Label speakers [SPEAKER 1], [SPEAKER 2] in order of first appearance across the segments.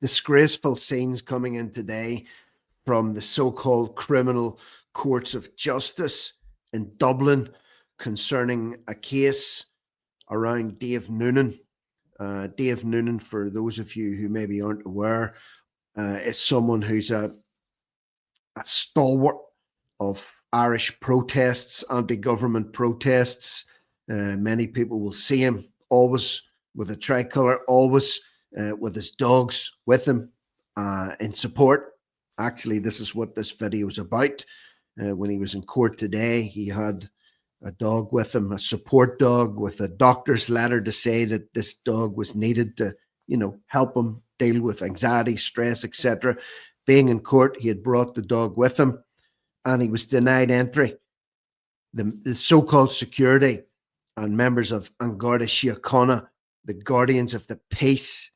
[SPEAKER 1] Disgraceful scenes coming in today from the so-called criminal courts of justice in Dublin concerning a case around Dave Noonan. Dave Noonan, for those of you who maybe aren't aware, is someone who's a stalwart of Irish protests, anti-government protests. Many people will see him always with a tricolour, always with his dogs with him in support. Actually, this is what this video is about. When he was in court today, he had a dog with him, a support dog with a doctor's letter to say that this dog was needed to, help him deal with anxiety, stress, etc. Being in court, he had brought the dog with him and he was denied entry. The so-called security and members of Garda Síochána, the guardians of the peace,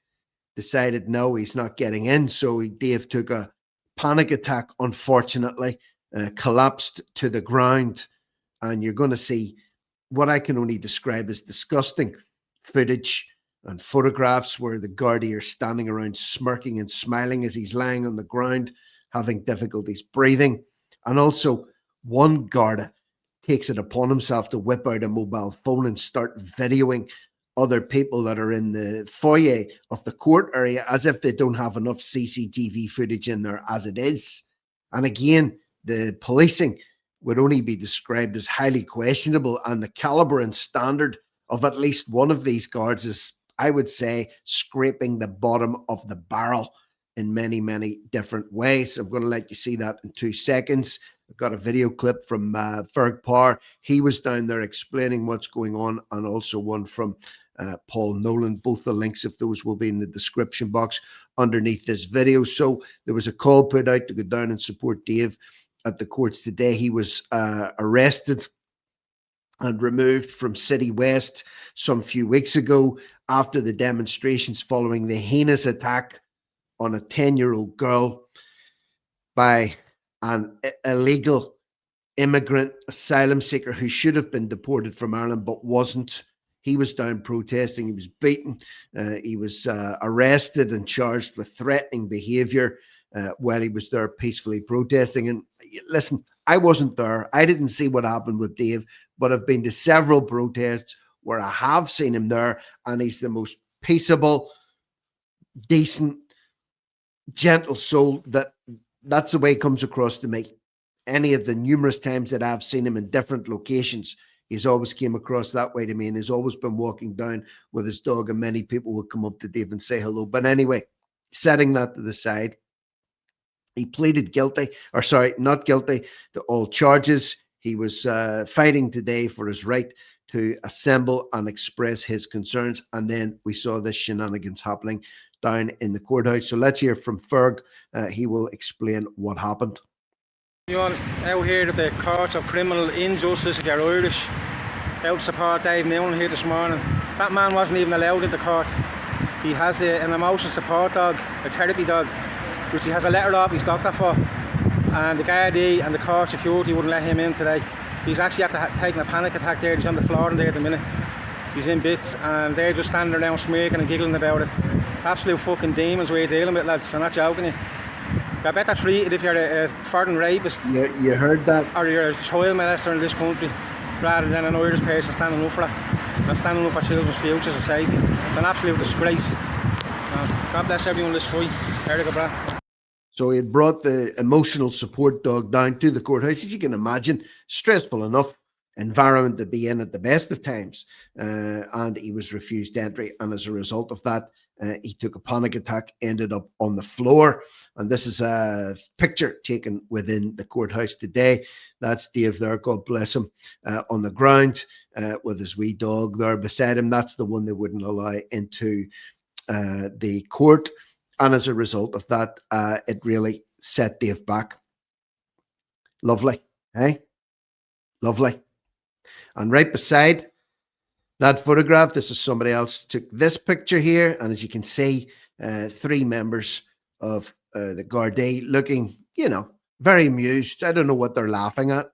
[SPEAKER 1] decided no, he's not getting in. So Dave took a panic attack, unfortunately, collapsed to the ground. And you're going to see what I can only describe as disgusting footage and photographs where the Gardaí are standing around smirking and smiling as he's lying on the ground, having difficulties breathing. And also one Garda takes it upon himself to whip out a mobile phone and start videoing other people that are in the foyer of the court area as if they don't have enough CCTV footage in there as it is. And again, the policing would only be described as highly questionable, and the caliber and standard of at least one of these guards is, I would say, scraping the bottom of the barrel in many, many different ways. I'm going to let you see that in 2 seconds. I've got a video clip from Ferg Parr. He was down there explaining what's going on, and also one from Paul Noonan. Both the links of those will be in the description box underneath this video. So there was a call put out to go down and support Dave at the courts today. He was arrested and removed from City West some few weeks ago after the demonstrations following the heinous attack on a 10-year-old girl by an illegal immigrant asylum seeker who should have been deported from Ireland but wasn't. He was down protesting. He was beaten. He was arrested and charged with threatening behavior while he was there peacefully protesting. And listen, I wasn't there. I didn't see what happened with Dave, but I've been to several protests where I have seen him there, and he's the most peaceable, decent, gentle soul. That's the way it comes across to me. Any of the numerous times that I've seen him in different locations, he's always came across that way to me, and he's always been walking down with his dog, and many people will come up to Dave and say hello. But anyway, setting that to the side, he pleaded not guilty to all charges. He was fighting today for his right to assemble and express his concerns. And then we saw this shenanigans happening down in the courthouse. So let's hear from Ferg. He will explain what happened.
[SPEAKER 2] Out here at the Court of Criminal Injustice, they're Irish, out to support Dave Noonan here this morning. That man wasn't even allowed into court. He has an emotional support dog, a therapy dog, which he has a letter off his doctor for, and the Gardaí and the court security wouldn't let him in today. He's actually taking a panic attack there. He's on the floor in there at the minute. He's in bits, and they're just standing around smirking and giggling about it. Absolute fucking demons we're dealing with, lads. I'm not joking you. You're better treated if you're a foreign rapist.
[SPEAKER 1] You heard that?
[SPEAKER 2] Or you're a child molester in this country, rather than an Irish person standing up for it and standing up for children's futures and safety. It's an absolute disgrace. God bless everyone this fight.
[SPEAKER 1] So he had brought the emotional support dog down to the courthouse. As you can imagine, stressful enough environment to be in at the best of times. And he was refused entry. And as a result of that, he took a panic attack, ended up on the floor. And this is a picture taken within the courthouse today. That's Dave there, God bless him, on the ground with his wee dog there beside him. That's the one they wouldn't allow into the court. And as a result of that, it really set Dave back. Lovely, eh? Lovely. And right beside that photograph, this is somebody else took this picture here. And as you can see, 3 members of the Gardaí looking, very amused. I don't know what they're laughing at.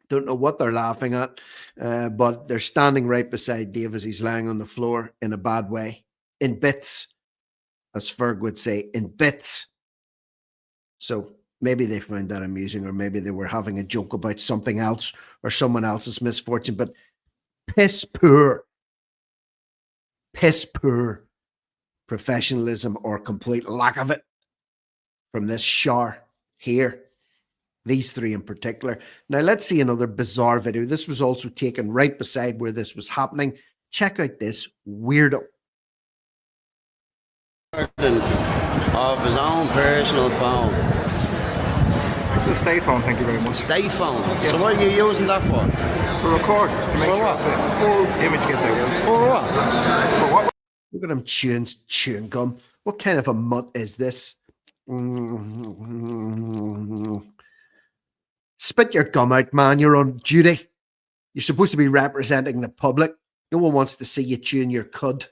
[SPEAKER 1] But they're standing right beside Dave as he's lying on the floor in a bad way, in bits. as Ferg would say, in bits. So maybe they found that amusing, or maybe they were having a joke about something else or someone else's misfortune. But piss poor professionalism, or complete lack of it, from this shower here. These three in particular. Now let's see another bizarre video. This was also taken right beside where this was happening. Check out this weirdo.
[SPEAKER 3] Of his own personal phone.
[SPEAKER 4] It's a state phone, thank you very much.
[SPEAKER 3] State phone? Yeah. So what are you using that for?
[SPEAKER 4] To record. To make
[SPEAKER 3] for
[SPEAKER 4] sure
[SPEAKER 3] what?
[SPEAKER 4] the full image gets out.
[SPEAKER 3] For what?
[SPEAKER 4] For what?
[SPEAKER 1] Look at him chewing gum. What kind of a mutt is this? Spit your gum out, man. You're on duty. You're supposed to be representing the public. No one wants to see you chewing your cud.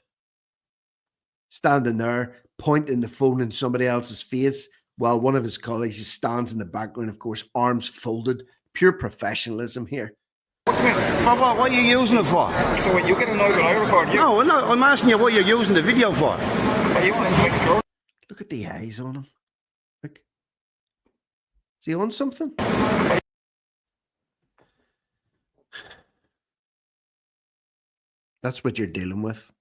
[SPEAKER 1] Standing there, pointing the phone in somebody else's face while one of his colleagues stands in the background, of course, arms folded. Pure professionalism here.
[SPEAKER 4] What do you mean?
[SPEAKER 3] For what? What are you using it for?
[SPEAKER 4] So when you get annoyed when I record you?
[SPEAKER 3] No, I'm asking you what you're using the video for.
[SPEAKER 4] Are you making sure?
[SPEAKER 1] Look at the eyes on him. Look. Is he on something? That's what you're dealing with.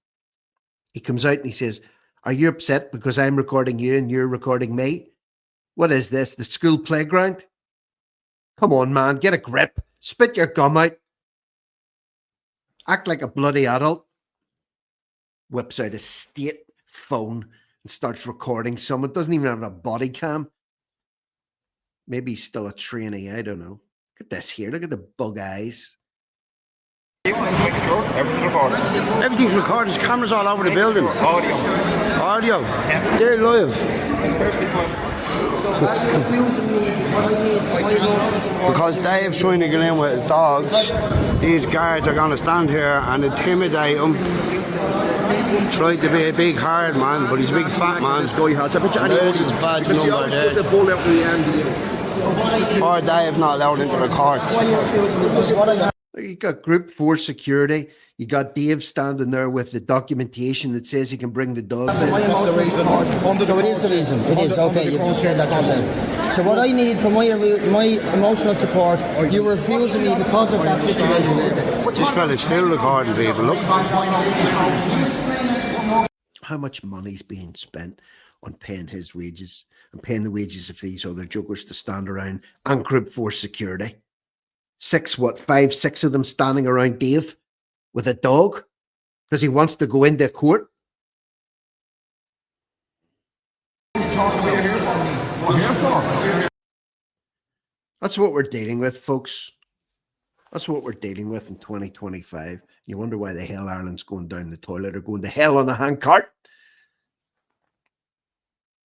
[SPEAKER 1] He comes out and he says, are you upset because I'm recording you and you're recording me? What is this? The school playground? Come on, man. Get a grip. Spit your gum out. Act like a bloody adult. Whips out a state phone and starts recording someone. Doesn't even have a body cam. Maybe he's still a trainee. I don't know. Look at this here. Look at the bug eyes.
[SPEAKER 4] You making sure everything's recorded.
[SPEAKER 3] Everything's recorded. There's cameras all over the building.
[SPEAKER 4] Audio.
[SPEAKER 3] Audio?
[SPEAKER 4] Yeah.
[SPEAKER 3] They're live.
[SPEAKER 4] It's perfectly fine.
[SPEAKER 3] Because Dave's trying to get in with his dogs, these guards are going to stand here and intimidate him. Tried to be a big hard man, but he's a big fat man.
[SPEAKER 5] This guy has a picture and
[SPEAKER 3] There's his badge
[SPEAKER 5] because
[SPEAKER 3] number
[SPEAKER 5] they always put the
[SPEAKER 3] there.
[SPEAKER 5] ball out in the end.
[SPEAKER 3] Poor Dave not allowed into the courts.
[SPEAKER 1] You got Group 4 security. You got Dave standing there with the documentation that says he can bring the dogs in.
[SPEAKER 5] That's the reason.
[SPEAKER 6] So it is the reason. It is, okay, you've just said that yourself. So what I need for my emotional support, you were refusing me because of that situation.
[SPEAKER 3] This fella's still recording people, look.
[SPEAKER 1] How much money's being spent on paying his wages and paying the wages of these other jokers to stand around and Group 4 security? 5, 6 of them standing around Dave with a dog because he wants to go into court. That's what we're dealing with, folks. That's what we're dealing with in 2025. You wonder why the hell Ireland's going down the toilet or going to hell on a handcart.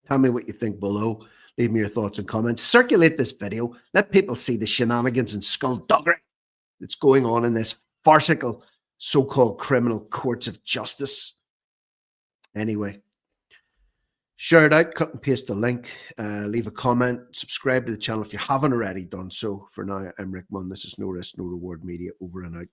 [SPEAKER 1] Tell me what you think below. Leave me your thoughts and comments. Circulate this video. Let people see the shenanigans and skullduggery that's going on in this farcical so-called criminal courts of justice. Anyway, share it out, cut and paste the link, leave a comment, subscribe to the channel if you haven't already done so. For now, I'm Rick Munn. This is No Risk, No Reward Media, over and out.